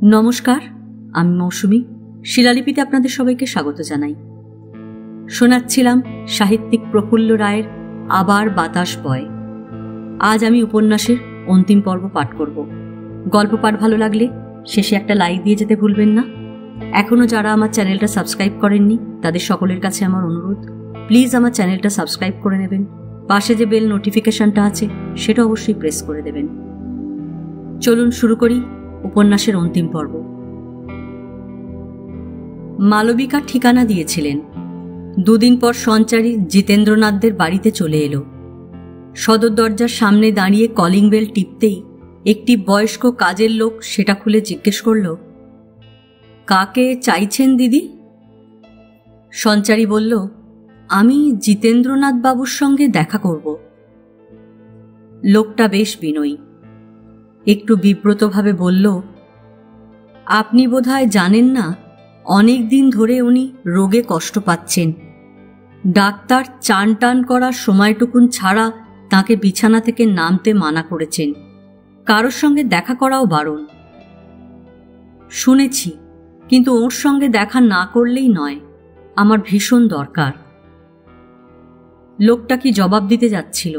নমস্কার, আমি মৌসুমী। শিলালিপিতে আপনাদের সবাইকে স্বাগত জানাই। শোনাচ্ছিলাম সাহিত্যিক প্রফুল্ল রায়ের আবার বাতাস বয়। আজ আমি উপন্যাসের অন্তিম পর্ব পাঠ করব। গল্প পাঠ ভালো লাগলে শেষে একটা লাইক দিয়ে যেতে ভুলবেন না। এখনও যারা আমার চ্যানেলটা সাবস্ক্রাইব করেননি তাদের সকলের কাছে আমার অনুরোধ, প্লিজ আমার চ্যানেলটা সাবস্ক্রাইব করে নেবেন। পাশে যে বেল নোটিফিকেশনটা আছে সেটা অবশ্যই প্রেস করে দেবেন। চলুন শুরু করি উপন্যাসের অন্তিম পর্ব। মালবিকা ঠিকানা দিয়েছিলেন। দুদিন পর সঞ্চারী জিতেন্দ্রনাথদের বাড়িতে চলে এলো। সদর দরজার সামনে দাঁড়িয়ে কলিং বেল টিপতেই একটি বয়স্ক কাজের লোক সেটা খুলে জিজ্ঞেস করল, কাকে চাইছেন দিদি? সঞ্চারী বলল, আমি জিতেন্দ্রনাথ বাবুর সঙ্গে দেখা করব। লোকটা বেশ বিনয়ী। একটু বিব্রতভাবে বলল, আপনি বোধহয় জানেন না, অনেক দিন ধরে উনি রোগে কষ্ট পাচ্ছেন। ডাক্তার চান টান করার সময়টুকুন ছাড়া তাকে বিছানা থেকে নামতে মানা করেছেন। কারোর সঙ্গে দেখা করাও বারণ। শুনেছি, কিন্তু ওর সঙ্গে দেখা না করলেই নয়, আমার ভীষণ দরকার। লোকটা কি জবাব দিতে যাচ্ছিল,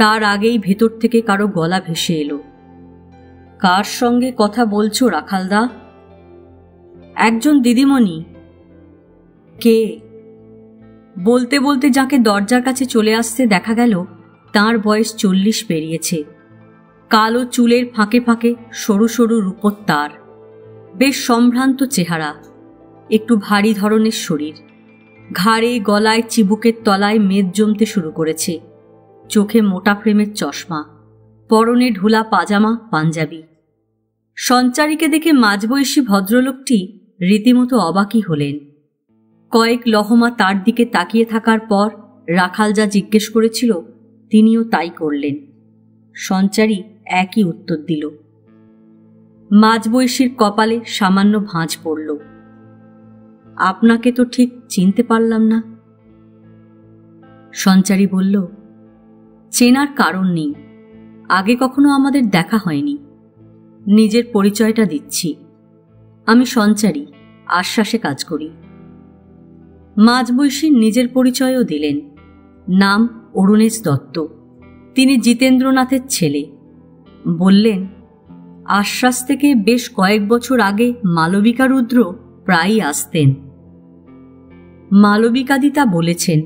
তার আগেই ভেতর থেকে কারো গলা ভেসে এলো, কার সঙ্গে কথা বলছো রাখালদা? একজন দিদিমণি। কে? বলতে বলতে যাকে দরজার কাছে চলে আসতে দেখা গেল তার বয়স 40 পেরিয়েছে। কালো চুলের ফাঁকে ফাঁকে সরু সরু রূপোর তার, বেশ সম্ভ্রান্ত চেহারা, একটু ভারী ধরনের শরীর, ঘাড়ে গলায় চিবুকের তলায় মেদ জমতে শুরু করেছে, চোখে মোটা ফ্রেমের চশমা, পরনে ঢোলা পাজামা পাঞ্জাবি। সঞ্চারীকে দেখে মাঝবয়সী ভদ্রলোকটি রীতিমতো অবাকই হলেন। কয়েক লহমা তার দিকে তাকিয়ে থাকার পর রাখাল যা জিজ্ঞেস করেছিল তিনিও তাই করলেন। সঞ্চারী একই উত্তর দিল। মাঝবয়সীর কপালে সামান্য ভাঁজ পড়ল। আপনাকে তো ঠিক চিনতে পারলাম না। সঞ্চারী বলল, চেনার কারণ নেই, আগে কখনো আমাদের দেখা হয়নি। নিজের পরিচয়টা দিচ্ছি, আমি সঞ্চারী, আশ্বাসে কাজ করি। মাঝবয়সী নিজের পরিচয়ও দিলেন। নাম অরুণেশ দত্ত, তিনি জিতেন্দ্রনাথের ছেলে। বললেন, আশ্বাস থেকে বেশ কয়েক বছর আগে মালবিকা রুদ্র প্রায়ই আসতেন। মালবিকাদিতা বলেছেন,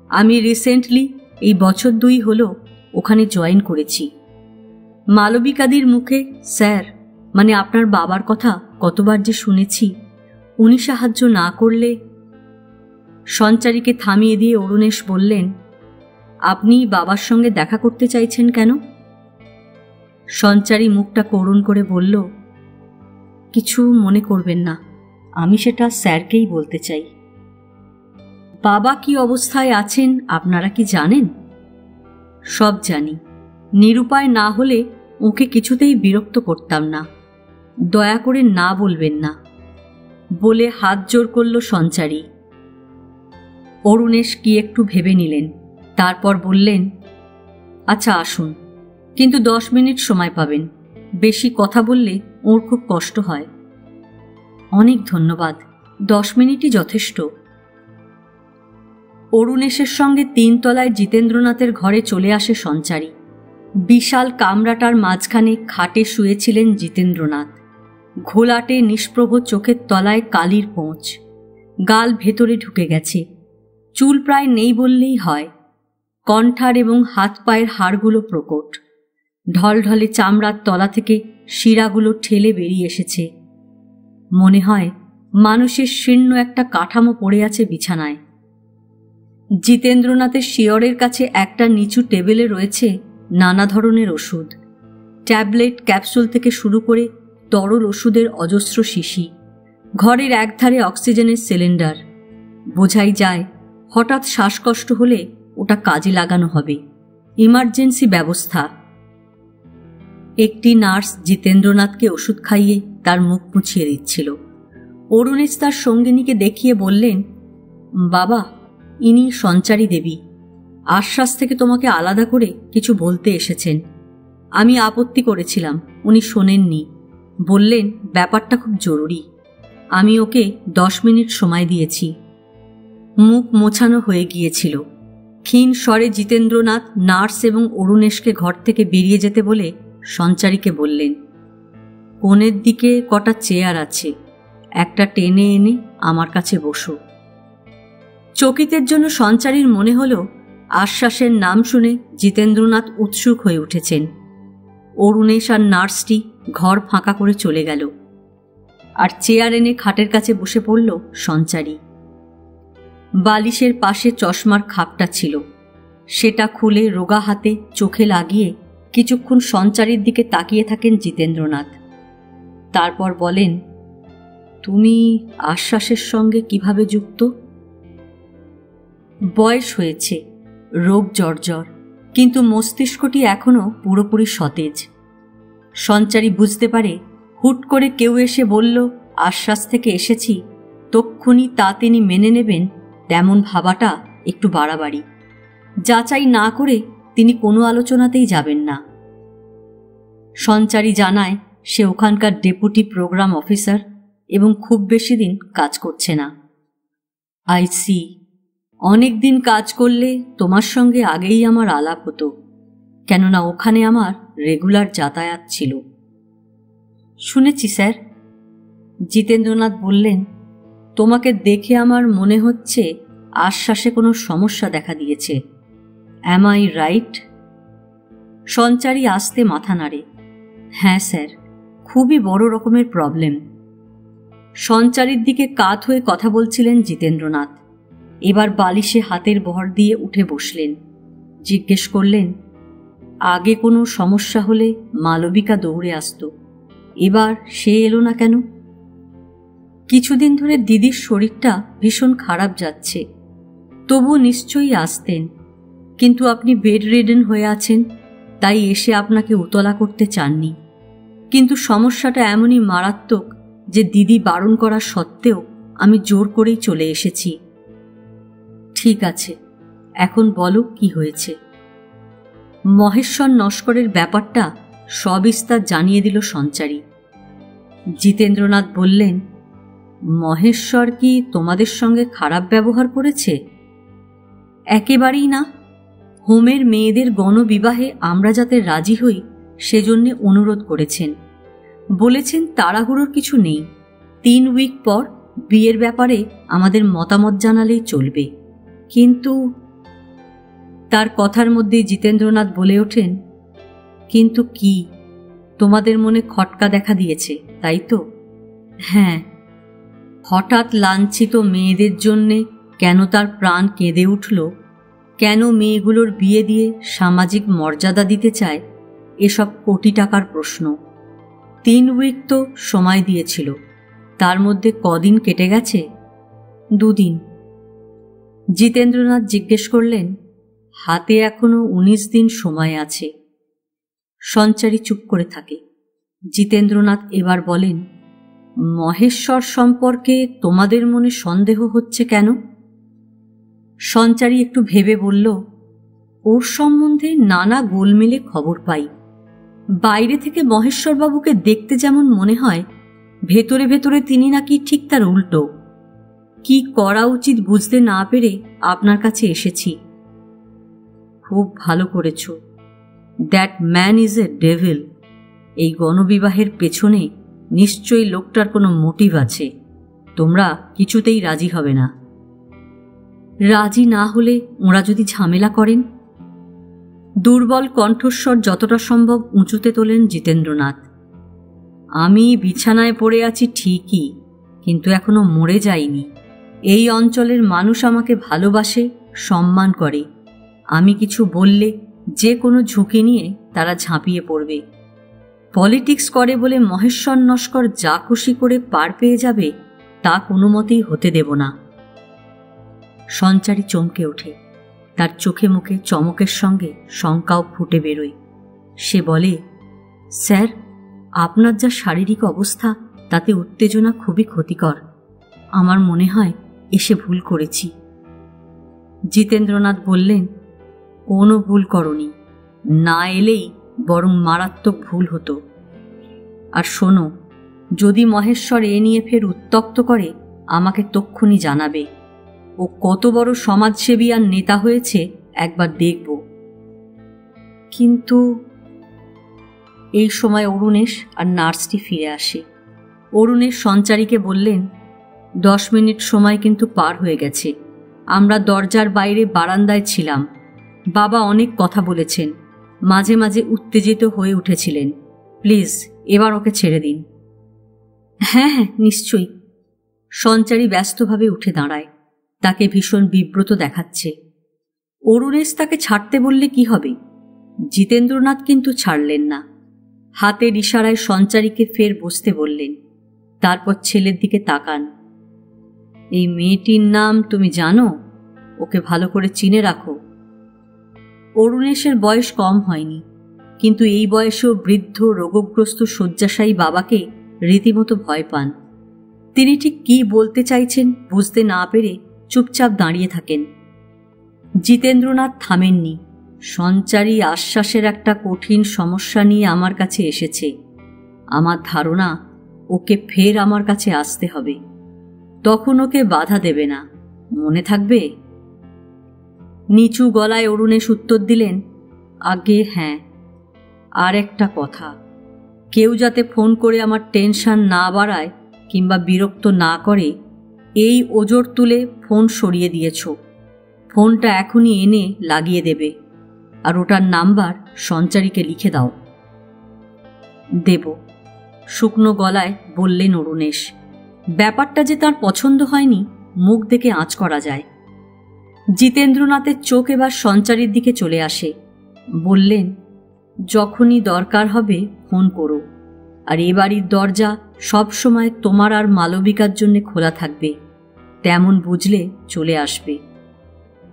আমি রিসেন্টলি এই বছর 2 হলো ওখানে জয়েন করেছি। মালবিকাদির মুখে স্যার মানে আপনার বাবার কথা কতবার যে শুনেছি, উনি সাহায্য না করলে। সঞ্চারীকে থামিয়ে দিয়ে অরুণেশ বললেন, আপনি বাবার সঙ্গে দেখা করতে চাইছেন কেন? সঞ্চারী মুখটা করুণ করে বলল, কিছু মনে করবেন না, আমি সেটা স্যারকেই বলতে চাই। বাবা কি অবস্থায় আছেন আপনারা কি জানেন? সব জানি। নিরুপায় না হলে ওকে কিছুতেই বিরক্ত করতাম না। দয়া করে না বলবেন না, বলে হাত জোর করল সঞ্চারী। অরুণেশ কি একটু ভেবে নিলেন, তারপর বললেন, আচ্ছা আসুন, কিন্তু 10 মিনিট সময় পাবেন। বেশি কথা বললে ওর খুব কষ্ট হয়। অনেক ধন্যবাদ, 10 মিনিটই যথেষ্ট। অরুণেশের সঙ্গে 3 তলায় জিতেন্দ্রনাথের ঘরে চলে আসে সঞ্চারী। বিশাল কামরাটার মাঝখানে খাটে শুয়েছিলেন জিতেন্দ্রনাথ। ঘোলাটে নিষ্প্রভ চোখের তলায় কালির পোঁচ, গাল ভেতরে ঢুকে গেছে, চুল প্রায় নেই বললেই হয়। কণ্ঠার এবং হাত পায়ের হাড়গুলো প্রকট, ঢলঢলে চামড়ার তলা থেকে শিরাগুলো ঠেলে বেরিয়ে এসেছে। মনে হয় মানুষের শীর্ণ একটা কাঠামো পড়ে আছে বিছানায়। জিতেন্দ্রনাথের শিয়রের কাছে একটা নিচু টেবিলে রয়েছে নানা ধরনের ওষুধ, ট্যাবলেট ক্যাপসুল থেকে শুরু করে তরল ওষুধের অজস্র শিশি। ঘরের একধারে অক্সিজেনের সিলিন্ডার। বোঝাই যায় হঠাৎ শ্বাসকষ্ট হলে ওটা কাজে লাগানো হবে, ইমার্জেন্সি ব্যবস্থা। একটি নার্স জিতেন্দ্রনাথকে ওষুধ খাইয়ে তার মুখ মুছিয়ে দিচ্ছিল। অরুণেশ তার সঙ্গিনীকে দেখিয়ে বললেন, বাবা, ইনি সঞ্চারী দেবী। আশ্বাস থেকে তোমাকে আলাদা করে কিছু বলতে এসেছেন। আমি আপত্তি করেছিলাম, উনি শোনেননি। বললেন, ব্যাপারটা খুব জরুরি। আমি ওকে 10 মিনিট সময় দিয়েছি। মুখ মোছানো হয়ে গিয়েছিল। ক্ষীণ স্বরে জিতেন্দ্রনাথ নার্স এবং অরুণেশকে ঘর থেকে বেরিয়ে যেতে বলে সঞ্চারীকে বললেন, কোণের দিকে কটা চেয়ার আছে, একটা টেনে এনে আমার কাছে বসো। চকিতের জন্য সঞ্চারীর মনে হল আশ্বাসের নাম শুনে জিতেন্দ্রনাথ উৎসুক হয়ে উঠেছেন। অরুণেশ আর নার্সটি ঘর ফাঁকা করে চলে গেল, আর চেয়ার এনে খাটের কাছে বসে পড়ল সঞ্চারী। বালিশের পাশে চশমার খাপটা ছিল, সেটা খুলে রোগা হাতে চোখে লাগিয়ে কিছুক্ষণ সঞ্চারীর দিকে তাকিয়ে থাকেন জিতেন্দ্রনাথ। তারপর বলেন, তুমি আশ্বাসের সঙ্গে কিভাবে যুক্ত? বয়স হয়েছে, রোগ জর্জর, কিন্তু মস্তিষ্কটি এখনো পুরোপুরি সতেজ। সঞ্চারী বুঝতে পারে হুট করে কেউ এসে বলল আশ্বাস থেকে এসেছি, তক্ষুনি তা তিনি মেনে নেবেন তেমন ভাবাটা একটু বাড়াবাড়ি। যাচাই না করে তিনি কোনো আলোচনাতেই যাবেন না। সঞ্চারী জানায় সে ওখানকার ডেপুটি প্রোগ্রাম অফিসার এবং খুব বেশি দিন কাজ করছে না। আই সি, অনেক দিন কাজ করলে তোমার সঙ্গে আগেই আমার আলাপ হতো, কেননা ওখানে আমার রেগুলার যাতায়াত ছিল। শুনেছি স্যার। জিতেন্দ্রনাথ বললেন, তোমাকে দেখে আমার মনে হচ্ছে আশ্বাসে কোনো সমস্যা দেখা দিয়েছে। Am I right? সঞ্চারী আস্তে মাথা নাড়ে। হ্যাঁ স্যার, খুবই বড় রকমের প্রবলেম। সঞ্চারীর দিকে কাত হয়ে কথা বলছিলেন জিতেন্দ্রনাথ। এবার বালিশে হাতের ভর দিয়ে উঠে বসলেন। জিজ্ঞেস করলেন, আগে কোনো সমস্যা হলে মালবিকা দৌড়ে আসত, এবার সে এলো না কেন? কিছুদিন ধরে দিদির শরীরটা ভীষণ খারাপ যাচ্ছে, তবু নিশ্চয়ই আসতেন, কিন্তু আপনি বেড রিডেন হয়ে আছেন, তাই এসে আপনাকে উতলা করতে চাননি। কিন্তু সমস্যাটা এমনই মারাত্মক যে দিদি বারণ করা সত্ত্বেও আমি জোর করেই চলে এসেছি। ঠিক আছে, এখন বলো কি হয়েছে। মহেশ্বর নস্করের ব্যাপারটা সবিস্তার জানিয়ে দিল সঞ্চারী। জিতেন্দ্রনাথ বললেন, মহেশ্বর কি তোমাদের সঙ্গে খারাপ ব্যবহার করেছে? একেবারেই না। হোমের মেয়েদের গণবিবাহে আমরা যাতে রাজি হই সেজন্য অনুরোধ করেছেন। বলেছেন তাড়াহুড়োর কিছু নেই, 3 উইক পর বিয়ের ব্যাপারে আমাদের মতামত জানালেই চলবে। কিন্তু তার কথার মধ্যেই জিতেন্দ্রনাথ বলে ওঠেন, কিন্তু কি? তোমাদের মনে খটকা দেখা দিয়েছে, তাই তো? হ্যাঁ। হঠাৎ লাঞ্ছিত মেয়েদের জন্যে কেন তার প্রাণ কেঁদে উঠল, কেন মেয়েগুলোর বিয়ে দিয়ে সামাজিক মর্যাদা দিতে চায়, এসব কোটি টাকার প্রশ্ন। 3 উইক তো সময় দিয়েছিল, তার মধ্যে কদিন কেটে গেছে? 2 দিন। জিতেন্দ্রনাথ জিজ্ঞেস করলেন, হাতে এখনো 19 দিন সময় আছে। সঞ্চারী চুপ করে থাকে। জিতেন্দ্রনাথ এবার বলেন, মহেশ্বর সম্পর্কে তোমাদের মনে সন্দেহ হচ্ছে কেন? সঞ্চারী একটু ভেবে বলল, ওর সম্বন্ধে নানা গোলমেলে খবর পাই। বাইরে থেকে মহেশ্বরবাবুকে দেখতে যেমন মনে হয়, ভেতরে ভেতরে তিনি নাকি ঠিক তার উল্টো। কি করা উচিত বুঝতে না পেরে আপনার কাছে এসেছি। খুব ভালো করেছ। That man is a devil. এই গণবিবাহের পেছনে নিশ্চয়ই লোকটার কোনো মোটিভ আছে। তোমরা কিছুতেই রাজি হবে না। রাজি না হলে ওরা যদি ঝামেলা করেন? দুর্বল কণ্ঠস্বর যতটা সম্ভব উঁচুতে তোলেন জিতেন্দ্রনাথ। আমি বিছানায় পড়ে আছি ঠিকই, কিন্তু এখনো মরে যাইনি। এই অঞ্চলের মানুষ আমাকে ভালোবাসে, সম্মান করে। আমি কিছু বললে যে কোনো ঝুঁকি নিয়ে তারা ঝাঁপিয়ে পড়বে। পলিটিক্স করে বলে মহেশ্বর নস্কর যা খুশি করে পার পেয়ে যাবে, তা কোনো মতেই হতে দেব না। সঞ্চারী চমকে ওঠে। তার চোখে মুখে চমকের সঙ্গে শঙ্কাও ফুটে বেরোয়। সে বলে, স্যার, আপনার যা শারীরিক অবস্থা তাতে উত্তেজনা খুবই ক্ষতিকর। আমার মনে হয় এসে ভুল করেছি। জিতেন্দ্রনাথ বললেন, কোনো ভুল করনি, না এলেই বরং মারাত্মক ভুল হতো। আর শোনো, যদি মহেশ্বর এ নিয়ে ফের উত্ত্যক্ত করে আমাকে তক্ষুনি জানাবে। ও কত বড় সমাজসেবী আর নেতা হয়েছে একবার দেখব। কিন্তু এই সময় অরুণেশ আর নার্সটি ফিরে আসে। অরুণেশ সঞ্চারীকে বললেন, 10 মিনিট সময় কিন্তু পার হয়ে গেছে। আমরা দরজার বাইরে বারান্দায় ছিলাম। বাবা অনেক কথা বলেছেন, মাঝে মাঝে উত্তেজিত হয়ে উঠেছিলেন। প্লিজ এবার ওকে ছেড়ে দিন। হ্যাঁ হ্যাঁ, নিশ্চয়ই। সঞ্চারী ব্যস্তভাবে উঠে দাঁড়ায়। তাকে ভীষণ বিব্রত দেখাচ্ছে। অরুণেশ তাকে ছাড়তে বললে কি হবে? জিতেন্দ্রনাথ কিন্তু ছাড়লেন না। হাতের ইশারায় সঞ্চারীকে ফের বসতে বললেন। তারপর ছেলের দিকে তাকান। এই মেয়েটির নাম তুমি জানো? ওকে ভালো করে চিনে রাখো। অরুণেশের বয়স কম হয়নি, কিন্তু এই বয়সেও বৃদ্ধ রোগগ্রস্ত শয্যাশায়ী বাবাকে রীতিমতো ভয় পান। তিনি ঠিক কী বলতে চাইছেন বুঝতে না পেরে চুপচাপ দাঁড়িয়ে থাকেন। জিতেন্দ্রনাথ থামেননি। সঞ্চারী আশ্বাসের একটা কঠিন সমস্যা নিয়ে আমার কাছে এসেছে। আমার ধারণা ওকে ফের আমার কাছে আসতে হবে। তখন ওকে বাধা দেবে না, মনে থাকবে? নিচু গলায় অরুণেশ উত্তর দিলেন, আগে হ্যাঁ। আর একটা কথা, কেউ যাতে ফোন করে আমার টেনশন না বাড়ায় কিংবা বিরক্ত না করে, এই ওজোর তুলে ফোন সরিয়ে দিয়েছ। ফোনটা এখনই এনে লাগিয়ে দেবে, আর ওটার নাম্বার সঞ্চারীকে লিখে দাও। দেব, শুকনো গলায় বললেন অরুণেশ। ব্যাপারটা যে তার পছন্দ হয়নি মুখ দেখে আঁচ করা যায়। জিতেন্দ্রনাথের চোখ এবার সঞ্চারীর দিকে চলে আসে। বললেন, যখনই দরকার হবে ফোন করো, আর এ বাড়ির দরজা সবসময় তোমার আর মালবিকার জন্য খোলা থাকবে। তেমন বুঝলে চলে আসবে।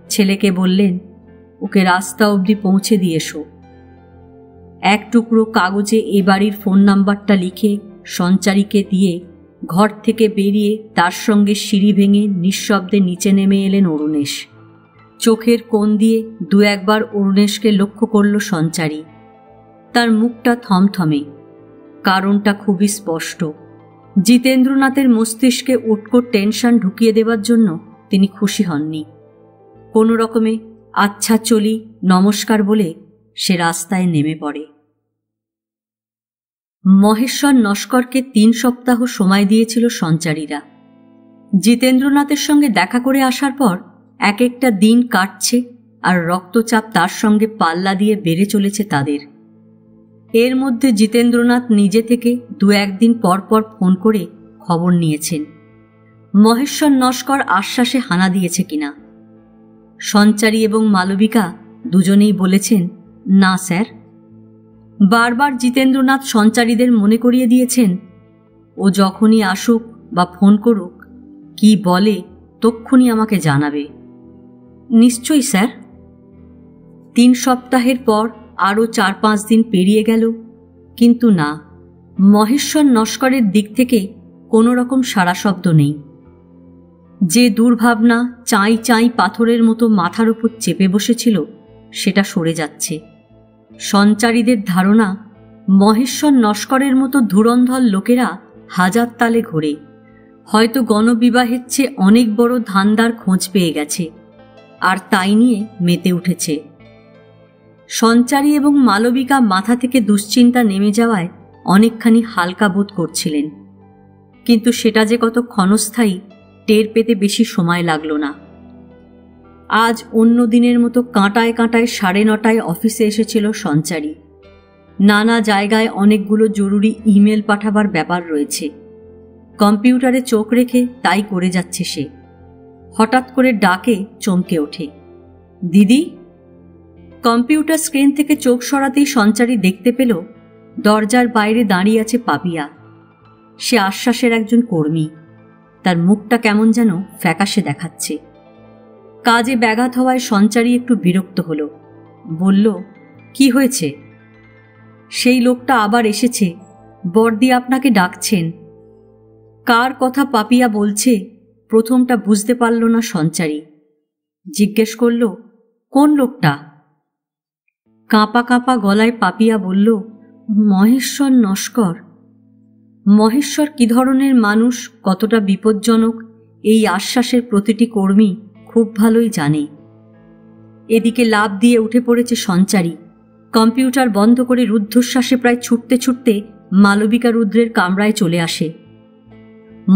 ছেলেকে বললেন, ওকে রাস্তা অবধি পৌঁছে দিয়ে এসো। এক টুকরো কাগজে এ বাড়ির ফোন নাম্বারটা লিখে সঞ্চারীকে দিয়ে ঘর থেকে বেরিয়ে তার সঙ্গে সিঁড়ি ভেঙে নিঃশব্দে নিচে নেমে এলেন অরুণেশ। চোখের কোণ দিয়ে 2-1 অরুণেশকে লক্ষ্য করল সঞ্চারী। তার মুখটা থমথমে। কারণটা খুবই স্পষ্ট। জিতেন্দ্রনাথের মস্তিষ্কে উটকো টেনশন ঢুকিয়ে দেবার জন্য তিনি খুশি হননি। কোনো রকমে আচ্ছা চলি নমস্কার বলে সে রাস্তায় নেমে পড়ে। মহেশ্বর নস্করকে 3 সপ্তাহ সময় দিয়েছিল সঞ্চারীরা। জিতেন্দ্রনাথের সঙ্গে দেখা করে আসার পর এক একটা দিন কাটছে, আর রক্তচাপ তার সঙ্গে পাল্লা দিয়ে বেড়ে চলেছে তাদের। এর মধ্যে জিতেন্দ্রনাথ নিজে থেকে 2-1 দিন পর পর ফোন করে খবর নিয়েছেন মহেশ্বর নস্কর আশ্বাসে হানা দিয়েছে কিনা। সঞ্চারী এবং মালবিকা দুজনেই বলেছেন, না স্যার। বারবার জিতেন্দ্রনাথ সঞ্চারীদের মনে করিয়ে দিয়েছেন, ও যখনই আসুক বা ফোন করুক, কি বলে তক্ষুনি আমাকে জানাবে। নিশ্চয়ই স্যার। 3 সপ্তাহের পর আরও 4-5 দিন পেরিয়ে গেল, কিন্তু না, মহেশ্বর নস্করের দিক থেকে কোনো রকম সাড়া শব্দ নেই। যে দুর্ভাবনা চাই চাই পাথরের মতো মাথার উপর চেপে বসেছিল সেটা সরে যাচ্ছে। সঞ্চারীদের ধারণা, মহেশ্বর নস্করের মতো ধুরন্ধর লোকেরা হাজার তালে ঘোরে, হয়তো গণবিবাহের চেয়ে অনেক বড় ধান্দার খোঁজ পেয়ে গেছে, আর তাই নিয়ে মেতে উঠেছে। সঞ্চারী এবং মালবিকা মাথা থেকে দুশ্চিন্তা নেমে যাওয়ায় অনেকখানি হালকা বোধ করছিলেন, কিন্তু সেটা যে কত ক্ষণস্থায়ী টের পেতে বেশি সময় লাগল না। আজ অন্য দিনের মতো কাঁটায় কাঁটায় 9:30 অফিসে এসেছিল সঞ্চারী। নানা জায়গায় অনেকগুলো জরুরি ইমেল পাঠাবার ব্যাপার রয়েছে। কম্পিউটারে চোখ রেখে তাই করে যাচ্ছে সে। হঠাৎ করে ডাকে চমকে ওঠে, দিদি। কম্পিউটার স্ক্রিন থেকে চোখ সরাতেই সঞ্চারী দেখতে পেল দরজার বাইরে দাঁড়িয়ে আছে পাপিয়া। সে আশ্বাসের একজন কর্মী। তার মুখটা কেমন যেন ফ্যাকাশে দেখাচ্ছে। কাজে ব্যাঘাত হওয়ায় সঞ্চারী একটু বিরক্ত হল। বলল, কি হয়েছে? সেই লোকটা আবার এসেছে, বর্দি আপনাকে ডাকছেন। কার কথা পাপিয়া বলছে প্রথমটা বুঝতে পারল না সঞ্চারী। জিজ্ঞেস করল, কোন লোকটা? কাঁপা কাঁপা গলায় পাপিয়া বলল, মহেশ্বর নস্কর। মহেশ্বর কি ধরনের মানুষ, কতটা বিপজ্জনক, এই আশ্বাসের প্রতিটি কর্মী খুব ভালোই জানে। এদিকে লাফ দিয়ে উঠে পড়েছে সঞ্চারী। কম্পিউটার বন্ধ করে রুদ্ধশ্বাসে প্রায় ছুটতে ছুটতে মালবিকা রুদ্রের কামরায় চলে আসে।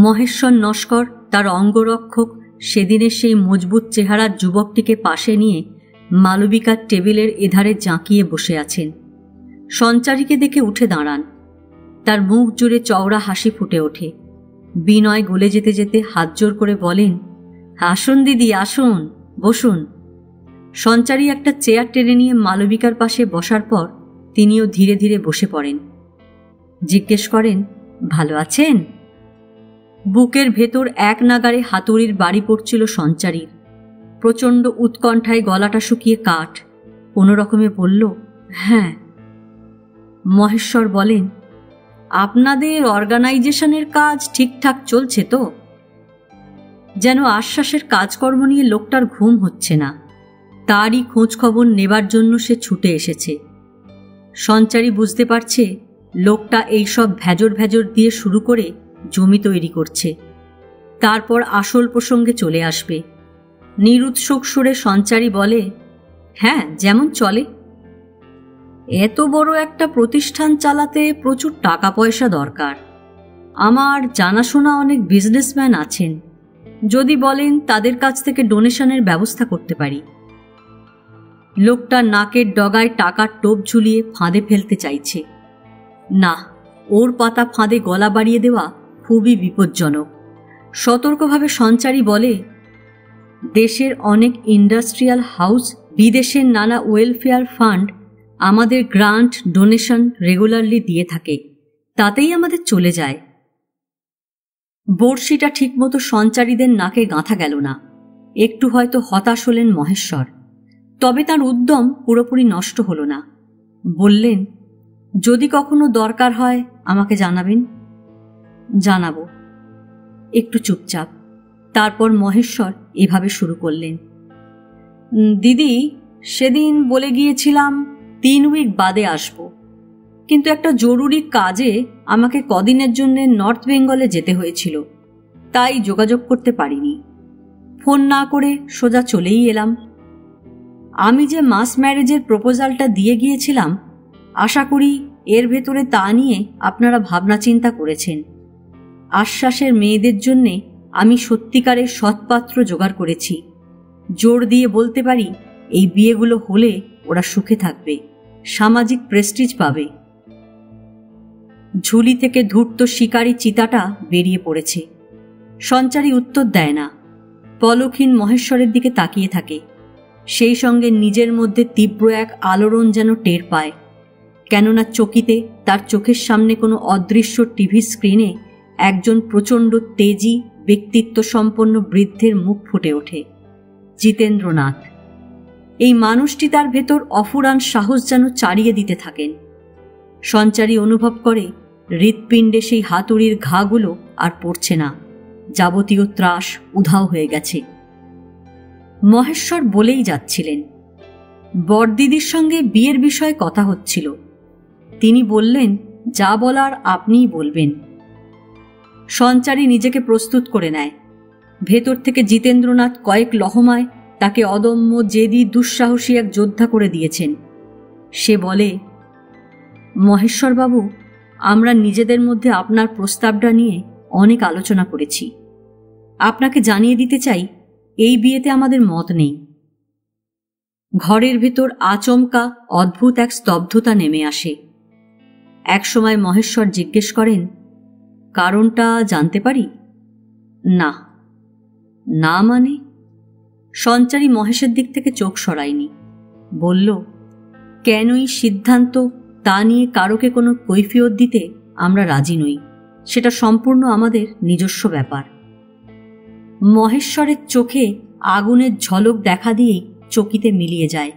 মহেশ্বর নস্কর, তার অঙ্গরক্ষক, সেদিনের সেই মজবুত চেহারার যুবকটিকে পাশে নিয়ে মালবিকার টেবিলের এধারে জাঁকিয়ে বসে আছেন। সঞ্চারীকে দেখে উঠে দাঁড়ান। তার মুখ জুড়ে চওড়া হাসি ফুটে ওঠে। বিনয় গলে যেতে যেতে হাত জোর করে বলেন, আসুন দিদি, আসুন, বসুন। সঞ্চারী একটা চেয়ার টেনে নিয়ে মালবিকার পাশে বসার পর তিনিও ধীরে ধীরে বসে পড়েন। জিজ্ঞেস করেন, ভালো আছেন? বুকের ভেতর এক নাগারে হাতুড়ির বাড়ি পড়ছিল সঞ্চারীর। প্রচণ্ড উৎকণ্ঠায় গলাটা শুকিয়ে কাঠ। কোনো রকমে বলল, হ্যাঁ। মহেশ্বর বলেন, আপনাদের অর্গানাইজেশনের কাজ ঠিকঠাক চলছে তো? যেন আশ্বাসের কাজকর্ম নিয়ে লোকটার ঘুম হচ্ছে না। তারই খোঁজ খবর নেবার জন্য সে ছুটে এসেছে। সঞ্চারী বুঝতে পারছে লোকটা এইসব ভেজর ভেজর দিয়ে শুরু করে জমি তৈরি করছে, তারপর আসল প্রসঙ্গে চলে আসবে। নিরুৎসুক সুরে সঞ্চারী বলে, হ্যাঁ, যেমন চলে। এত বড় একটা প্রতিষ্ঠান চালাতে প্রচুর টাকা পয়সা দরকার। আমার জানাশোনা অনেক বিজনেসম্যান আছেন, যদি বলেন তাদের কাছ থেকে ডোনেশনের ব্যবস্থা করতে পারি। লোকটা নাকের ডগায় টাকার টোপ ঝুলিয়ে ফাঁদে ফেলতে চাইছে। না, ওর পাতা ফাঁদে গলা বাড়িয়ে দেওয়া খুবই বিপজ্জনক। সতর্কভাবে সঞ্চারী বলে, দেশের অনেক ইন্ডাস্ট্রিয়াল হাউস, বিদেশের নানা ওয়েলফেয়ার ফান্ড আমাদের গ্রান্ট ডোনেশন রেগুলারলি দিয়ে থাকে, তাতেই আমাদের চলে যায়। বড়শিটা ঠিকমতো সঞ্চারীদের নাকে গাঁথা গেল না। একটু হয়তো হতাশ হলেন মহেশ্বর, তবে তার উদ্যম পুরোপুরি নষ্ট হল না। বললেন, যদি কখনো দরকার হয় আমাকে জানাবেন। জানাবো। একটু চুপচাপ। তারপর মহেশ্বর এভাবে শুরু করলেন, দিদি, সেদিন বলে গিয়েছিলাম 3 উইক বাদে আসব, কিন্তু একটা জরুরি কাজে আমাকে কদিনের জন্য নর্থ বেঙ্গলে যেতে হয়েছিল, তাই যোগাযোগ করতে পারিনি। ফোন না করে সোজা চলেই এলাম। আমি যে মাস ম্যারেজের প্রপোজালটা দিয়ে গিয়েছিলাম, আশা করি এর ভেতরে তা নিয়ে আপনারা ভাবনা চিন্তা করেছেন। আশ্বাসের মেয়েদের জন্যে আমি সত্যিকারের সৎপাত্র জোগাড় করেছি। জোর দিয়ে বলতে পারি, এই বিয়েগুলো হলে ওরা সুখে থাকবে, সামাজিক প্রেস্টিজ পাবে। ঝুলি থেকে ধূর্ত শিকারী চিতাটা বেরিয়ে পড়েছে। সঞ্চারী উত্তর দেয় না, পলকহীন মহেশ্বরের দিকে তাকিয়ে থাকে। সেই সঙ্গে নিজের মধ্যে তীব্র এক আলোড়ন যেন টের পায়। কেননা চকিতে তার চোখের সামনে কোনো অদৃশ্য টিভি স্ক্রিনে একজন প্রচণ্ড তেজি ব্যক্তিত্ব সম্পন্ন বৃদ্ধের মুখ ফুটে ওঠে, জিতেন্দ্রনাথ। এই মানুষটি তার ভেতর অফুরান সাহস যেন চাড়িয়ে দিতে থাকেন। সঞ্চারী অনুভব করে হৃৎপিণ্ডে সেই হাতুড়ির ঘাগুলো আর পড়ছে না, যাবতীয় ত্রাস উধাও হয়ে গেছে। মহেশ্বর বলেই যাচ্ছিলেন, বড়দিদির সঙ্গে বিয়ের বিষয়ে কথা হচ্ছিল। তিনি বললেন, যা বলার আপনিই বলবেন। সঞ্চারী নিজেকে প্রস্তুত করে নেয়। ভেতর থেকে জিতেন্দ্রনাথ কয়েক লহমায় তাকে অদম্য, জেদি, দুঃসাহসী এক যোদ্ধা করে দিয়েছেন। সে বলে, মহেশ্বরবাবু, আমরা নিজেদের মধ্যে আপনার প্রস্তাবটা নিয়ে অনেক আলোচনা করেছি। আপনাকে জানিয়ে দিতে চাই, এই বিয়েতে আমাদের মত নেই। ঘরের ভেতর আচমকা অদ্ভুত এক স্তব্ধতা নেমে আসে। একসময় মহেশ্বর জিজ্ঞেস করেন, কারণটা জানতে পারি? না। না মানে? সঞ্চারী মহেশের দিক থেকে চোখ সরায়নি। বলল, কেনই সিদ্ধান্ত তা নিয়ে কারোকে কোনো কৈফিয়ত দিতে আমরা রাজি নই। সেটা সম্পূর্ণ আমাদের নিজস্ব ব্যাপার। মহেশ্বরের চোখে আগুনের ঝলক দেখা দিয়েই চকিতে মিলিয়ে যায়।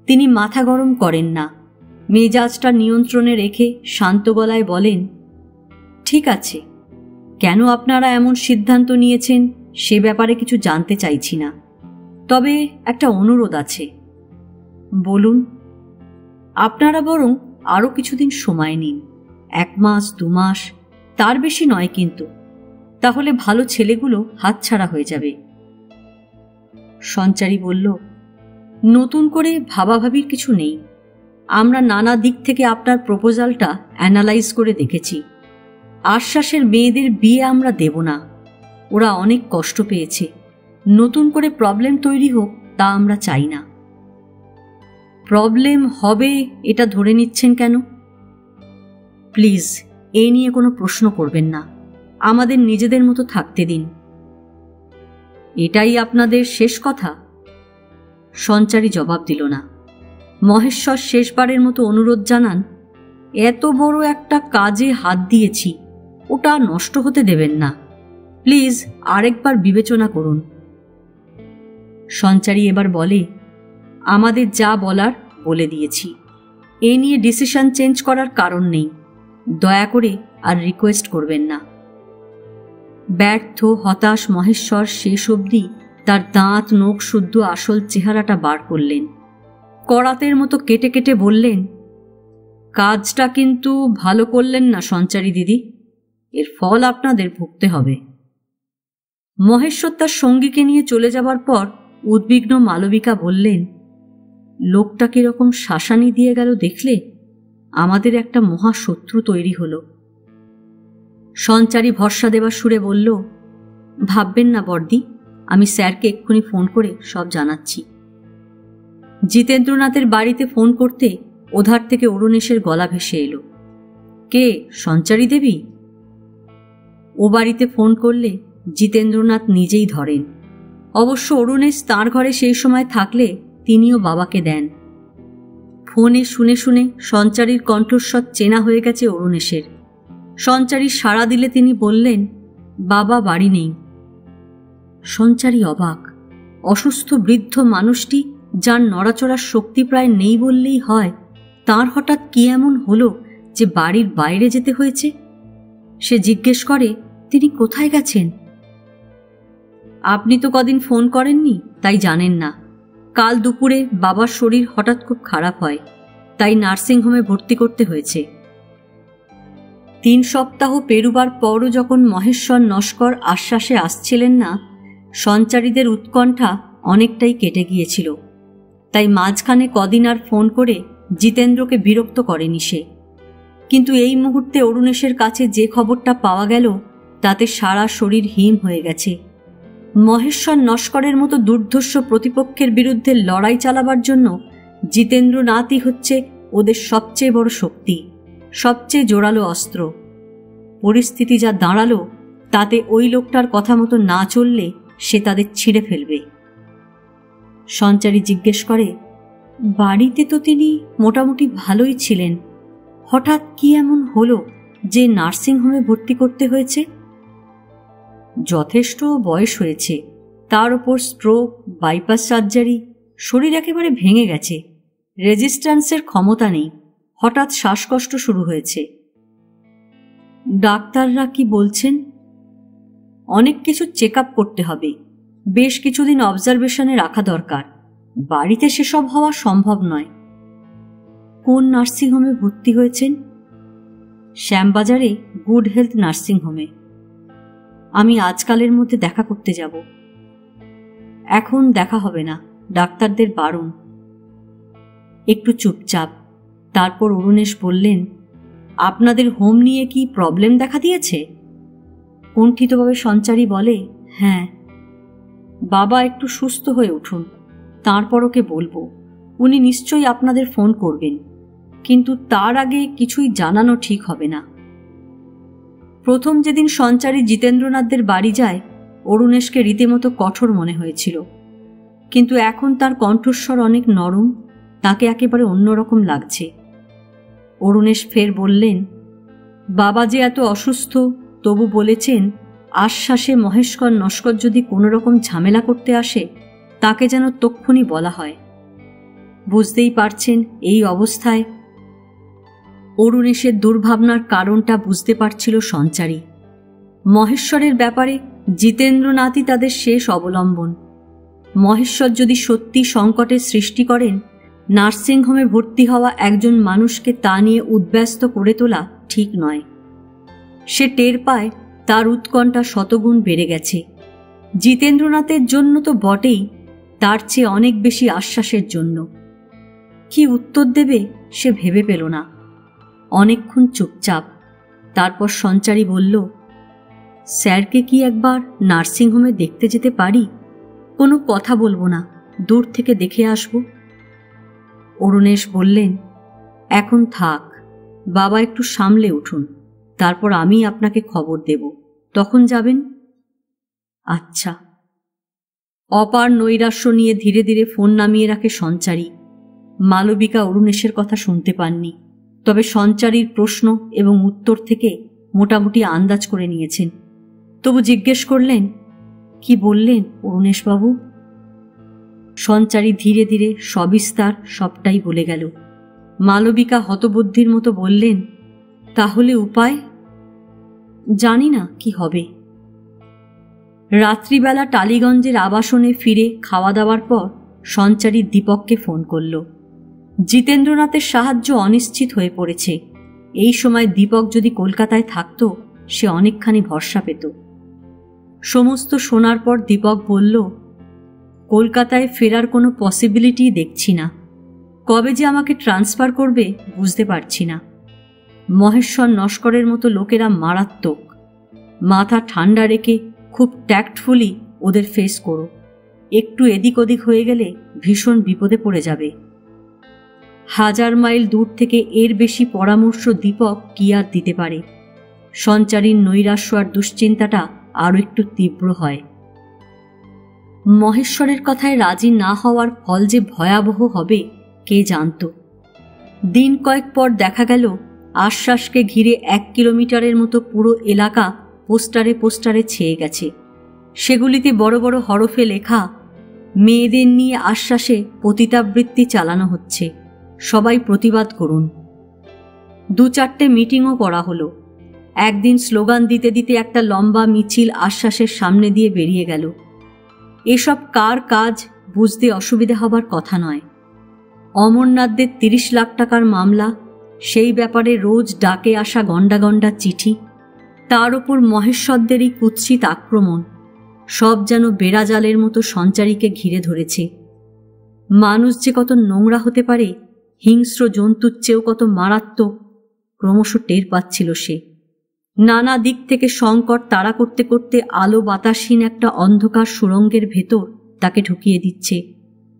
তিনি মাথা গরম করেন না, মেজাজটা নিয়ন্ত্রণে রেখে শান্ত গলায় বলেন, ঠিক আছে, কেন আপনারা এমন সিদ্ধান্ত নিয়েছেন সে ব্যাপারে কিছু জানতে চাইছি না, তবে একটা অনুরোধ আছে। বলুন। আপনারা বরং আরও কিছুদিন সময় নিন, 1 মাস 2 মাস, তার বেশি নয় কিন্তু, তাহলে ভালো ছেলেগুলো হাতছাড়া হয়ে যাবে। সঞ্চারী বলল, নতুন করে ভাবাভাবির কিছু নেই। আমরা নানা দিক থেকে আপনার প্রপোজালটা অ্যানালাইজ করে দেখেছি। আশ্বাসের মেয়েদের বিয়ে আমরা দেব না, ওরা অনেক কষ্ট পেয়েছে। নতুন করে প্রবলেম তৈরি হোক তা আমরা চাই না। প্রবলেম হবে এটা ধরে নিচ্ছেন কেন? প্লিজ এ নিয়ে কোনো প্রশ্ন করবেন না, আমাদের নিজেদের মতো থাকতে দিন। এটাই আপনাদের শেষ কথা? সঞ্চারী জবাব দিল না। মহেশ্বর শেষবারের মতো অনুরোধ জানান, এত বড় একটা কাজে হাত দিয়েছি, ওটা নষ্ট হতে দেবেন না। প্লিজ আরেকবার বিবেচনা করুন। সঞ্চারী এবার বলে, আমাদের যা বলার বলে দিয়েছি, এ নিয়ে ডিসিশন চেঞ্জ করার কারণ নেই। দয়া করে আর রিকোয়েস্ট করবেন না। ব্যর্থ হতাশ মহেশ্বর শেষ অবধি তার দাঁত নখ শুদ্ধ আসল চেহারাটা বার করলেন। করাতের মতো কেটে কেটে বললেন, কাজটা কিন্তু ভালো করলেন না সঞ্চারী দিদি, এর ফল আপনাদের ভুগতে হবে। মহেশ্বর তার সঙ্গীকে নিয়ে চলে যাবার পর উদ্বিগ্ন মালবিকা বললেন, লোকটা কিরকম শাসানি দিয়ে গেল দেখলে? আমাদের একটা মহাশত্রু তৈরি হলো। সঞ্চারী ভরসা দেবার সুরে বলল, ভাববেন না বর্দি, আমি স্যারকে এক্ষুনি ফোন করে সব জানাচ্ছি। জিতেন্দ্রনাথের বাড়িতে ফোন করতে ওধার থেকে অরুণেশের গলা ভেসে এলো, কে সঞ্চারী দেবী? ও বাড়িতে ফোন করলে জিতেন্দ্রনাথ নিজেই ধরেন। অবশ্য অরুণেশ তাঁর ঘরে সেই সময় থাকলে তিনিও বাবাকে দেন। ফোনে শুনে শুনে সঞ্চারীর কণ্ঠস্বর চেনা হয়ে গেছে অরুণেশের। সঞ্চারী সাড়া দিলে তিনি বললেন, বাবা বাড়ি নেই। সঞ্চারী অবাক। অসুস্থ বৃদ্ধ মানুষটি, যার নড়াচড়ার শক্তি প্রায় নেই বললেই হয়, তার হঠাৎ কি এমন হলো যে বাড়ির বাইরে যেতে হয়েছে? সে জিজ্ঞেস করে, তিনি কোথায় গেছেন? আপনি তো কদিন ফোন করেননি, তাই জানেন না। কাল দুপুরে বাবার শরীর হঠাৎ খুব খারাপ হয়, তাই নার্সিংহোমে ভর্তি করতে হয়েছে। 3 সপ্তাহ পেরুবার পরও যখন মহেশ্বর নস্কর আশ্বাসে আসছিলেন না, সঞ্চারীদের উৎকণ্ঠা অনেকটাই কেটে গিয়েছিল। তাই মাঝখানে কদিন আর ফোন করে জিতেন্দ্রকে বিরক্ত করেনি সে। কিন্তু এই মুহূর্তে অরুণেশের কাছে যে খবরটা পাওয়া গেল, তাতে সারা শরীর হিম হয়ে গেছে। মহেশ্বর নস্করের মতো দুর্ধর্ষ প্রতিপক্ষের বিরুদ্ধে লড়াই চালাবার জন্য জিতেন্দ্রনাথই হচ্ছে ওদের সবচেয়ে বড় শক্তি, সবচেয়ে জোরালো অস্ত্র। পরিস্থিতি যা দাঁড়ালো, তাতে ওই লোকটার কথা মতো না চললে সে তাদের ছিঁড়ে ফেলবে। সঞ্চারী জিজ্ঞেস করে, বাড়িতে তো তিনি মোটামুটি ভালোই ছিলেন, হঠাৎ কি এমন হলো যে নার্সিংহোমে ভর্তি করতে হয়েছে? যথেষ্ট বয়স হয়েছে, তার ওপর স্ট্রোক, বাইপাস সার্জারি, শরীর একেবারে ভেঙে গেছে, রেজিস্ট্যান্সের ক্ষমতা নেই, হঠাৎ শ্বাসকষ্ট শুরু হয়েছে। ডাক্তাররা কি বলছেন? অনেক কিছু চেক আপ করতে হবে, বেশ কিছুদিন অবজারভেশনে রাখা দরকার। বাড়িতে সেসব হওয়া সম্ভব নয়। কোন নার্সিংহোমে ভর্তি হয়েছেন? শ্যামবাজারে গুড হেলথ নার্সিংহোমে। আমি আজকালের মধ্যে দেখা করতে যাব। এখন দেখা হবে না, ডাক্তারদের বারণ। একটু চুপচাপ। তারপর অরুণেশ বললেন, আপনাদের হোম নিয়ে কি প্রবলেম দেখা দিয়েছে? কুণ্ঠিতভাবে সঞ্চারী বলে, হ্যাঁ। বাবা একটু সুস্থ হয়ে উঠুন, তারপর ওকে বলবো। উনি নিশ্চয়ই আপনাদের ফোন করবেন, কিন্তু তার আগে কিছুই জানানো ঠিক হবে না। প্রথম যেদিন সঞ্চারী জিতেন্দ্রনাথদের বাড়ি যায়, অরুণেশকে রীতিমতো কঠোর মনে হয়েছিল, কিন্তু এখন তার কণ্ঠস্বর অনেক নরম, তাকে একেবারে অন্যরকম লাগছে। অরুণেশ ফের বললেন, বাবা যে এত অসুস্থ, তবু বলেছেন আশ্বাসে মহেশ্বর নস্কর যদি কোনো রকম ঝামেলা করতে আসে, তাকে যেন তক্ষুনি বলা হয়। বুঝতেই পারছেন এই অবস্থায়। অরুণেশের দুর্ভাবনার কারণটা বুঝতে পারছিল সঞ্চারী। মহেশ্বরের ব্যাপারে জিতেন্দ্রনাথই তাদের শেষ অবলম্বন। মহেশ্বর যদি সত্যি সংকটের সৃষ্টি করেন, নার্সিংহোমে ভর্তি হওয়া একজন মানুষকে তা নিয়ে উদ্ব্যস্ত করে তোলা ঠিক নয়। সে টের পায় তার উৎকণ্ঠা শতগুণ বেড়ে গেছে। জিতেন্দ্রনাথের জন্য তো বটেই, তার চেয়ে অনেক বেশি আশ্বাসের জন্য। কি উত্তর দেবে সে ভেবে পেল না। অনেকক্ষণ চুপচাপ। তারপর সঞ্চারী বলল, স্যারকে কি একবার নার্সিংহোমে দেখতে যেতে পারি? কোনো কথা বলবো না, দূর থেকে দেখে আসব। অরুণেশ বললেন, এখন থাক, বাবা একটু সামলে উঠুন, তারপর আমি আপনাকে খবর দেব, তখন যাবেন। আচ্ছা। অপার নৈরাশ্য নিয়ে ধীরে ধীরে ফোন নামিয়ে রাখে সঞ্চারী। মালবিকা অরুণেশের কথা শুনতে পাননি, তবে সঞ্চারীর প্রশ্ন এবং উত্তর থেকে মোটামুটি আন্দাজ করে নিয়েছেন। তবু জিজ্ঞেস করলেন, কি বললেন অরুণেশবাবু? সঞ্চারী ধীরে ধীরে সবিস্তার সবটাই বলে গেল। মালবিকা হতবুদ্ধির মতো বললেন, তাহলে উপায়? জানি না কি হবে। রাত্রিবেলা টালিগঞ্জের আবাসনে ফিরে খাওয়া দাওয়ার পর সঞ্চারী দীপককে ফোন করল। জিতেন্দ্রনাথের সাহায্য অনিশ্চিত হয়ে পড়েছে। এই সময় দীপক যদি কলকাতায় থাকত, সে অনেকখানি ভরসা পেত। সমস্ত শোনার পর দীপক বলল, কলকাতায় ফেরার কোনো পসিবিলিটি দেখছি না। কবে যে আমাকে ট্রান্সফার করবে বুঝতে পারছি না। মহেশ্বর নস্করের মতো লোকেরা মারাত্মক। মাথা ঠান্ডা রেখে খুব ট্যাক্টফুলি ওদের ফেস করো। একটু এদিক ওদিক হয়ে গেলে ভীষণ বিপদে পড়ে যাবে। 1000 মাইল দূর থেকে এর বেশি পরামর্শ দীপক কি আর দিতে পারে? সঞ্চারীর নৈরাশ্য আর দুশ্চিন্তাটা আরও একটু তীব্র হয়। মহেশ্বরের কথায় রাজি না হওয়ার ফল যে ভয়াবহ হবে কে জানত। দিন কয়েক পর দেখা গেল আশ্বাসকে ঘিরে 1 কিলোমিটারের মতো পুরো এলাকা পোস্টারে পোস্টারে ছেয়ে গেছে। সেগুলিতে বড় বড় হরফে লেখা, মেয়েদের নিয়ে আশ্বাসে পতিতাবৃত্তি চালানো হচ্ছে, সবাই প্রতিবাদ করুন। 2-4টে মিটিংও করা হলো। একদিন স্লোগান দিতে দিতে একটা লম্বা মিছিল আশ্বাসের সামনে দিয়ে বেরিয়ে গেল। এসব কার কাজ বুঝতে অসুবিধা হবার কথা নয়। অমরনাথদের 30 লাখ টাকার মামলা, সেই ব্যাপারে রোজ ডাকে আসা গন্ডা গন্ডা চিঠি, তার ওপর মহেশ্বরদেরই কুৎসিত আক্রমণ, সব যেন বেড়াজালের মতো সঞ্চারীকে ঘিরে ধরেছে। মানুষ যে কত নোংরা হতে পারে, হিংস্র জন্তুর চেয়েও কত মারাত্মক, ক্রমশ টের পাচ্ছিল সে। নানা দিক থেকে সংকট তাড়া করতে করতে আলো বাতাসহীন একটা অন্ধকার সুড়ঙ্গের ভেতর তাকে ঢুকিয়ে দিচ্ছে।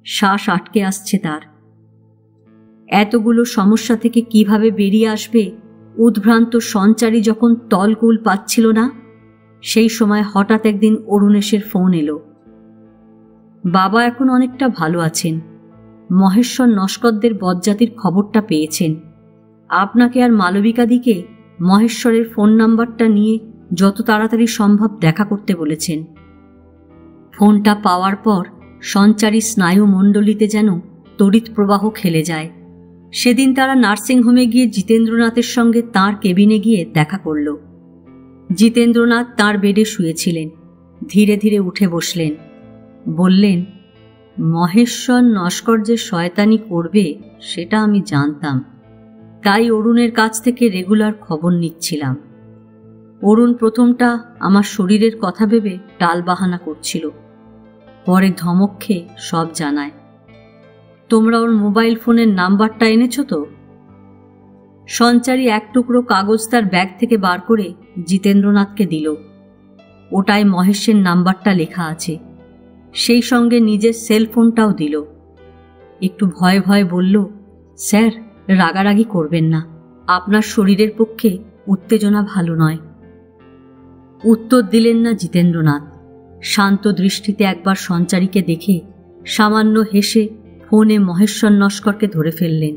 শ্বাস আটকে আসছে তার। এতগুলো সমস্যা থেকে কিভাবে বেরিয়ে আসবে উদ্ভ্রান্ত সঞ্চারী যখন তলকুল পাচ্ছিল না, সেই সময় হঠাৎ একদিন অরুণেশের ফোন এলো। বাবা এখন অনেকটা ভালো আছেন। মহেশ্বর নস্করদের বজ্জাতির খবরটা পেয়েছেন। আপনাকে আর মালবিকাদিকে মহেশ্বরের ফোন নাম্বারটা নিয়ে যত তাড়াতাড়ি সম্ভব দেখা করতে বলেছেন। ফোনটা পাওয়ার পর সঞ্চারী স্নায়ুমণ্ডলীতে যেন তড়িৎ প্রবাহ খেলে যায়। সেদিন তারা নার্সিংহোমে গিয়ে জিতেন্দ্রনাথের সঙ্গে তাঁর কেবিনে গিয়ে দেখা করল। জিতেন্দ্রনাথ তাঁর বেডে শুয়েছিলেন। ধীরে ধীরে উঠে বসলেন। বললেন, মহেশ্বর নস্কর যে শয়তানি করবে সেটা আমি জানতাম, তাই অরুণের কাছ থেকে রেগুলার খবর নিচ্ছিলাম। অরুণ প্রথমটা আমার শরীরের কথা ভেবে টালবাহানা করছিল, পরে ধমক খেয়ে সব জানায়। তোমরা ওর মোবাইল ফোনের নাম্বারটা এনেছো তো? সঞ্চারী এক টুকরো কাগজ তার ব্যাগ থেকে বার করে জিতেন্দ্রনাথকে দিল। ওটায় মহেশের নাম্বারটা লেখা আছে, সেই সঙ্গে নিজের সেলফোনটাও দিল। একটু ভয়ে ভয়ে বলল, স্যার রাগারাগি করবেন না, আপনার শরীরের পক্ষে উত্তেজনা ভালো নয়। উত্তর দিলেন না জিতেন্দ্রনাথ। শান্ত দৃষ্টিতে একবার সঞ্চারীকে দেখে সামান্য হেসে ফোনে মহেশ্বর নস্করকে ধরে ফেললেন।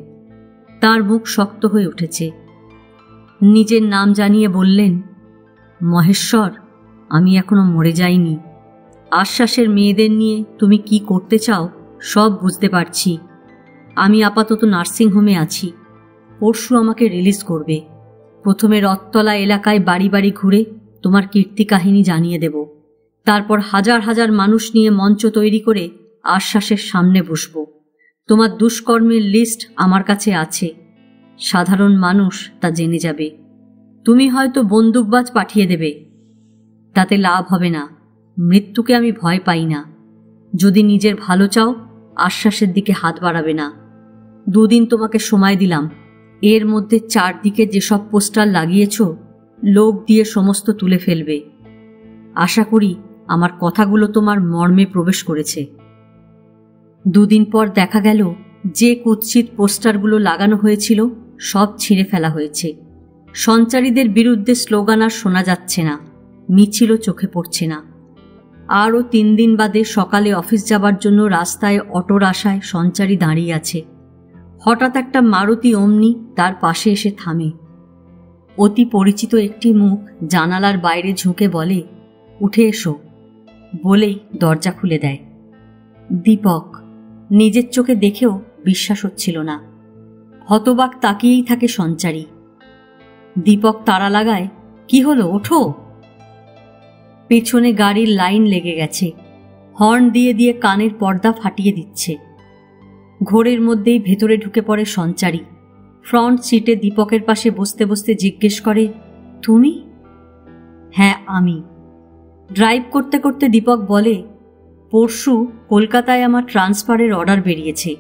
তার মুখ শক্ত হয়ে উঠেছে। নিজের নাম জানিয়ে বললেন, মহেশ্বর, আমি এখনো মরে যাইনি। আশ্বাসের মেয়েদের নিয়ে তুমি কি করতে চাও সব বুঝতে পারছি। আমি আপাতত নার্সিংহোমে আছি। পরশু আমাকে রিলিজ করবে। প্রথমে রথতলা এলাকায় বাড়ি বাড়ি ঘুরে তোমার কীর্তি কাহিনী জানিয়ে দেব। তারপর হাজার হাজার মানুষ নিয়ে মঞ্চ তৈরি করে আশ্বাসের সামনে বসব। তোমার দুষ্কর্মের লিস্ট আমার কাছে আছে, সাধারণ মানুষ তা জেনে যাবে। তুমি হয়তো বন্দুকবাজ পাঠিয়ে দেবে, তাতে লাভ হবে না। মৃত্যুকে আমি ভয় পাই না। যদি নিজের ভালো চাও, আশ্বাসের দিকে হাত বাড়াবে না। 2 দিন তোমাকে সময় দিলাম। এর মধ্যে 4 দিকে যেসব পোস্টার লাগিয়েছ, লোক দিয়ে সমস্ত তুলে ফেলবে। আশা করি আমার কথাগুলো তোমার মর্মে প্রবেশ করেছে। 2 দিন পর দেখা গেল যে কুৎসিত পোস্টারগুলো লাগানো হয়েছিল সব ছিঁড়ে ফেলা হয়েছে। সঞ্চারীদের বিরুদ্ধে স্লোগান আর শোনা যাচ্ছে না, মিছিলও চোখে পড়ছে না। আরও 3 দিন বাদে সকালে অফিস যাবার জন্য রাস্তায় অটোর আশায় সঞ্চারী দাঁড়িয়ে আছে। হঠাৎ একটা মারুতি ওমনি তার পাশে এসে থামে। অতি পরিচিত একটি মুখ জানালার বাইরে ঝুঁকে বলে, উঠে এসো, বলেই দরজা খুলে দেয়। দীপক নিজের চোখে দেখেও বিশ্বাস হচ্ছিল না। হতবাক তাকিয়েই থাকে সঞ্চারী। দীপক তাড়া লাগায়, কি হলো, ওঠো। পেছনে গাড়ির লাইন লেগে গেছে। হর্ন দিয়ে দিয়ে কানের পর্দা ফাটিয়ে দিচ্ছে। ঘোরের মধ্যেই ভেতরে ঢুকে পড়ে সঞ্চারী। ফ্রন্ট সিটে দীপকের পাশে বসতে বসতে জিজ্ঞেস করে, তুমি? হ্যাঁ, আমি। ড্রাইভ করতে করতে দীপক বলে, পরশু কলকাতায় আমার ট্রান্সফারের অর্ডার বেরিয়েছে।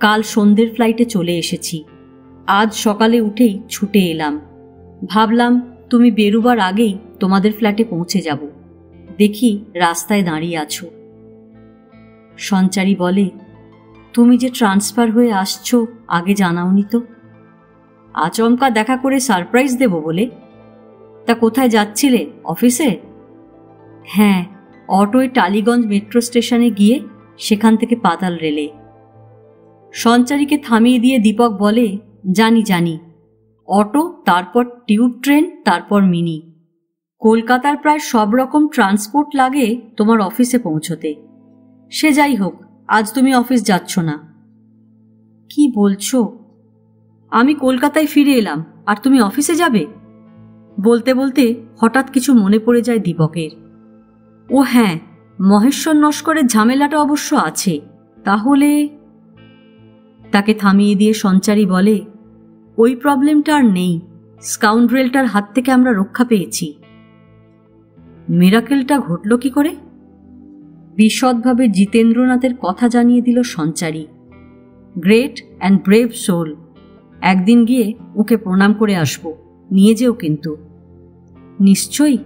কাল সন্ধ্যের ফ্লাইটে চলে এসেছি। আজ সকালে উঠেই ছুটে এলাম। ভাবলাম তুমি বেরুবার আগেই তোমাদের ফ্ল্যাটে পৌঁছে যাব। দেখি রাস্তায় দাঁড়িয়ে আছো। সঞ্চারী বলে, তুমি যে ট্রান্সফার হয়ে আসছো আগে জানাওনি তো। আচমকা দেখা করে সারপ্রাইজ দেব বলে। তা কোথায় যাচ্ছিলে, অফিসে? হ্যাঁ, অটোয় টালিগঞ্জ মেট্রো স্টেশনে গিয়ে সেখান থেকে পাতাল রেলে। সঞ্চারীকে থামিয়ে দিয়ে দীপক বলে, জানি জানি, অটো, তারপর টিউব ট্রেন, তারপর মিনি। কলকাতার প্রায় সব রকম ট্রান্সপোর্ট লাগে তোমার অফিসে পৌঁছতে। সে যাই হোক, আজ তুমি অফিস যাচ্ছ না। কি বলছো? আমি কলকাতায় ফিরে এলাম আর তুমি অফিসে যাবে? বলতে বলতে হঠাৎ কিছু মনে পড়ে যায় দীপকের। ও হ্যাঁ, মহেশ্বর নস্করের ঝামেলাটা অবশ্য আছে। তাহলে? তাকে থামিয়ে দিয়ে সঞ্চারী বলে, ওই প্রবলেমটা আর নেই। স্কাউন্ড্রেলটার হাত থেকে আমরা রক্ষা পেয়েছি। মিরাকেলটা ঘটল কি করে? বিশদভাবে জিতেন্দ্রনাথের কথা জানিয়ে দিল Sanchari. Great and brave soul. একদিন গিয়ে ওকে প্রণাম করে আসব, নিয়ে যেও কিন্তু। নিশ্চয়ই।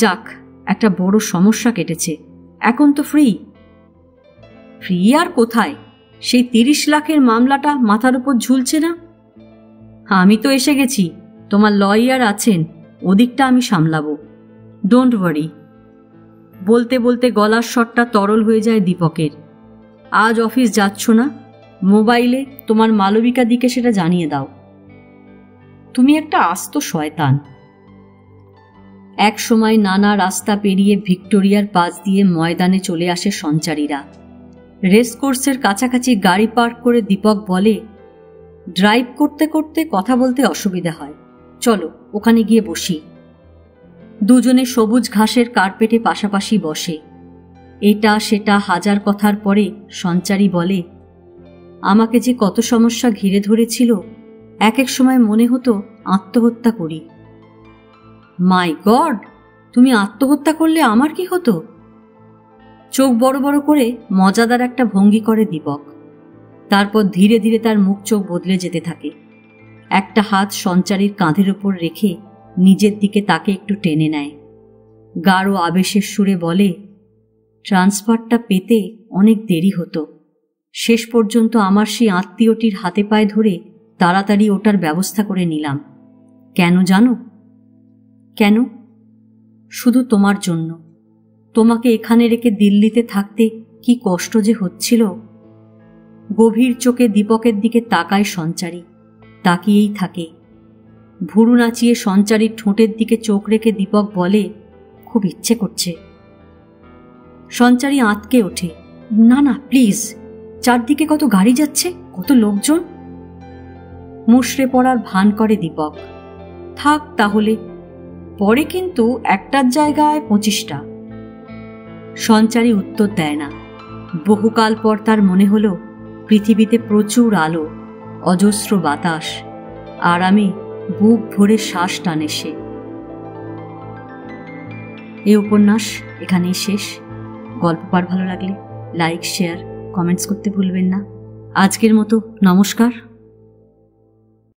যাক, একটা বড় সমস্যা কেটেছে। এখন তো ফ্রি। ফ্রি আর কোথায়, সেই 30 লাখের মামলাটা মাথার উপর ঝুলছে না। আমি তো এসে গেছি, তোমার লয়ার আছেন, ওদিকটা আমি সামলাবো। Don't worry. বলতে বলতে গলার স্বরটা তরল হয়ে যায় দীপকের। আজ অফিস যাচ্ছ না? মোবাইলে তোমার মালবিকা দিকে সেটা জানিয়ে দাও। তুমি একটা আস্ত শয়তান। এক সময় নানা রাস্তা পেরিয়ে ভিক্টোরিয়ার পাশ দিয়ে ময়দানে চলে আসে সঞ্চারীরা। রেসকোর্সের কাছাকাছি গাড়ি পার্ক করে দীপক বলে, ড্রাইভ করতে করতে কথা বলতে অসুবিধা হয়, চলো ওখানে গিয়ে বসি। দুজনে সবুজ ঘাসের কার্পেটে পাশাপাশি বসে। এটা সেটা হাজার কথার পরে সঞ্চারী বলে, আমাকে যে কত সমস্যা ঘিরে ধরেছিল, এক এক সময় মনে হতো আত্মহত্যা করি। মাই গড, তুমি আত্মহত্যা করলে আমার কি হতো? চোখ বড় বড় করে মজাদার একটা ভঙ্গি করে দীপক। তারপর ধীরে ধীরে তার মুখ চোখ বদলে যেতে থাকে। একটা হাত সঞ্চারীর কাঁধের ওপর রেখে নিজের দিকে তাকে একটু টেনে নেয়। গাঢ় আবেশের সুরে বলে, ট্রান্সফারটা পেতে অনেক দেরি হতো। শেষ পর্যন্ত আমার সেই আত্মীয়টির হাতে পায়ে ধরে তাড়াতাড়ি ওটার ব্যবস্থা করে নিলাম। কেন জানো? কেন? শুধু তোমার জন্য। তোমাকে এখানে রেখে দিল্লিতে থাকতে কি কষ্ট যে হচ্ছিল। গভীর চোখে দীপকের দিকে তাকায় সঞ্চারী, তাকিয়েই থাকে। ভুরু নাচিয়ে সঞ্চারীর ঠোঁটের দিকে চোখ রেখে দীপক বলে, খুব ইচ্ছে করছে। সঞ্চারী আঁতকে ওঠে, না না প্লিজ, চারদিকে কত গাড়ি যাচ্ছে, কত লোকজন। মুষড়ে পড়ার ভান করে দীপক, থাক তাহলে, পরে কিন্তু একটার জায়গায় 25টা। সঞ্চারী উত্তর দেয় না। বহুকাল পর তার মনে হলো পৃথিবীতে প্রচুর আলো, অজস্র বাতাস, আর আমি বুক ভরে শ্বাস টানে সে। এই উপন্যাস এখানেই শেষ। গল্প পাঠ ভালো লাগলে লাইক, শেয়ার, কমেন্টস করতে ভুলবেন না। আজকের মতো নমস্কার।